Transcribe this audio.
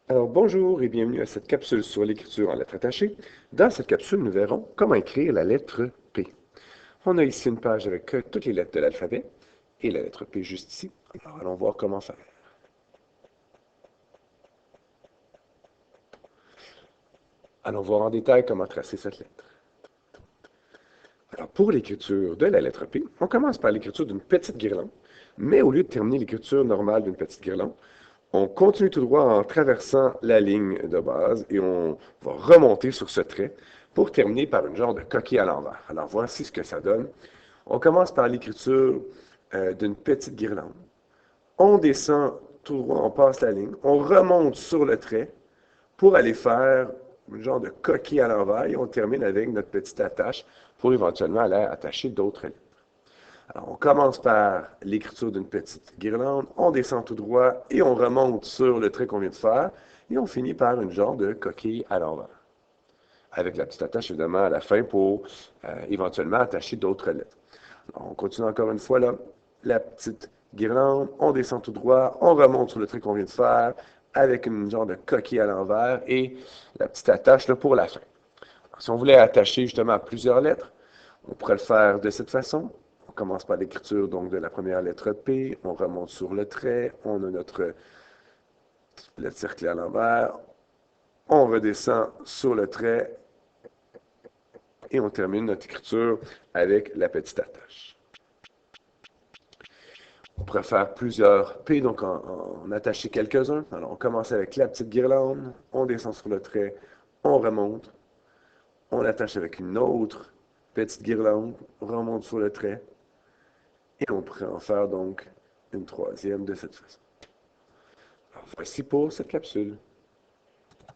Alors bonjour et bienvenue à cette capsule sur l'écriture en lettres attachées. Dans cette capsule, nous verrons comment écrire la lettre P. On a ici une page avec toutes les lettres de l'alphabet et la lettre P juste ici. Alors allons voir comment faire. Allons voir en détail comment tracer cette lettre. Alors pour l'écriture de la lettre P, on commence par l'écriture d'une petite guirlande, mais au lieu de terminer l'écriture normale d'une petite guirlande, on continue tout droit en traversant la ligne de base et on va remonter sur ce trait pour terminer par une genre de coquille à l'envers. Alors voici ce que ça donne. On commence par l'écriture d'une petite guirlande. On descend tout droit, on passe la ligne, on remonte sur le trait pour aller faire une genre de coquille à l'envers et on termine avec notre petite attache pour éventuellement aller attacher d'autres lettres. Alors, on commence par l'écriture d'une petite guirlande, on descend tout droit et on remonte sur le trait qu'on vient de faire et on finit par une genre de coquille à l'envers. Avec la petite attache évidemment à la fin pour éventuellement attacher d'autres lettres. Alors, on continue encore une fois là, la petite guirlande, on descend tout droit, on remonte sur le trait qu'on vient de faire avec une genre de coquille à l'envers et la petite attache là, pour la fin. Alors, si on voulait attacher justement à plusieurs lettres, on pourrait le faire de cette façon. On commence par l'écriture donc de la première lettre P, on remonte sur le trait, on a notre le cercle à l'envers, on redescend sur le trait et on termine notre écriture avec la petite attache. On pourrait faire plusieurs P, donc en attacher quelques-uns. Alors on commence avec la petite guirlande, on descend sur le trait, on remonte, on attache avec une autre petite guirlande, on remonte sur le trait, et on pourrait en faire donc une troisième de cette façon. Alors, voici pour cette capsule.